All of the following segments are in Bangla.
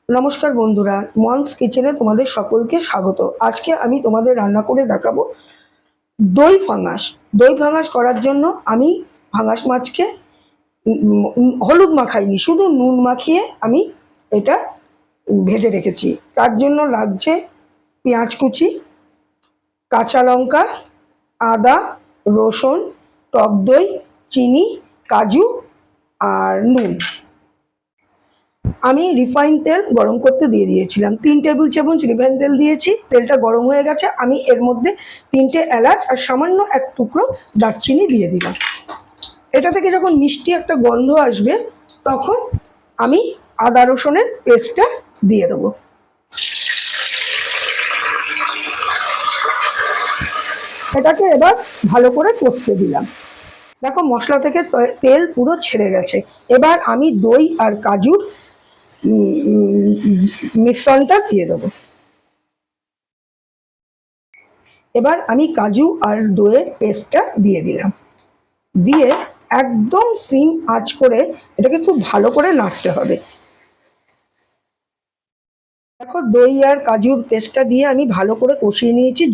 নমস্কার বন্ধুরা, মনস কিচেনে তোমাদের সকলকে স্বাগত। আজকে আমি তোমাদের রান্না করে দেখাবো দই ফাঙাস। দই ফাঙাস করার জন্য আমি ফাঙাস মাছকে হলুদ মাখাইনি, শুধু নুন মাখিয়ে আমি এটা ভেজে রেখেছি। তার জন্য লাগছে পেঁয়াজ কুচি, কাঁচা লঙ্কা, আদা, রসুন, টক দই, চিনি, কাজু আর নুন। আমি রিফাইন তেল গরম করতে দিয়ে দিয়েছিলাম, 3 টেবিল চামচ রিফাইন তেল দিয়েছি। তেলটা গরম হয়ে গেছে, আমি এর মধ্যে 3টে এলাচ আর সামান্য এক টুকরো দারচিনি দিয়ে দিলাম। এটা থেকে যখন মিষ্টি একটা গন্ধ আসবে তখন আমি আদা রসুনের পেস্টটা দিয়ে দেবো। এটাকে এবার ভালো করে কষতে দিলাম। দেখো মশলা থেকে তেল পুরো ছেড়ে গেছে। এবার আমি দই আর কাজুর মিশ্রণটা দিয়ে দেবো। এবার আমি কাজু আর দইয়ের পেস্টটা দিয়ে দিলাম, দিয়ে একদম সিম আঁচ করে এটাকে খুব ভালো করে নাড়তে হবে। দেখো দই আর কাজুর পেস্টটা দিয়ে আমি ভালো করে কষিয়ে নিয়েছি,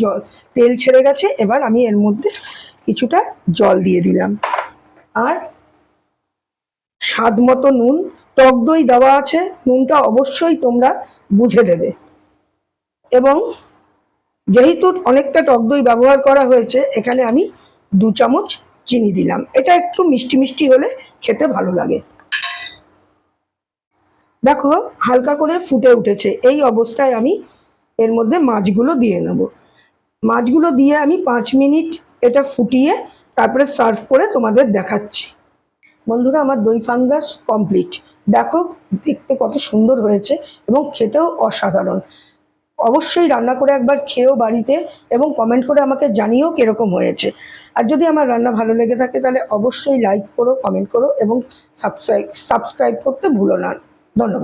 তেল ছেড়ে গেছে। এবার আমি এর মধ্যে কিছুটা জল দিয়ে দিলাম আর স্বাদ মতো নুন। টক দই দেওয়া আছে, নুনটা অবশ্যই তোমরা বুঝে দেবে। এবং যেহেতু অনেকটা টক দই ব্যবহার করা হয়েছে, এখানে আমি 2 চামচ চিনি দিলাম। এটা একটু মিষ্টি মিষ্টি হলে খেতে ভালো লাগে। দেখো হালকা করে ফুটে উঠেছে, এই অবস্থায় আমি এর মধ্যে মাছগুলো দিয়ে নেব। মাছগুলো দিয়ে আমি 5 মিনিট এটা ফুটিয়ে তারপরে সার্ভ করে তোমাদের দেখাচ্ছি। বন্ধুরা, আমার দই ফাঙ্গাস কমপ্লিট। দেখো দেখতে কত সুন্দর হয়েছে এবং খেতেও অসাধারণ। অবশ্যই রান্না করে একবার খেয়েও বাড়িতে, এবং কমেন্ট করে আমাকে জানিও কীরকম হয়েছে। আর যদি আমার রান্না ভালো লেগে থাকে তাহলে অবশ্যই লাইক করো, কমেন্ট করো এবং সাবস্ক্রাইব করতে ভুলো না। ধন্যবাদ।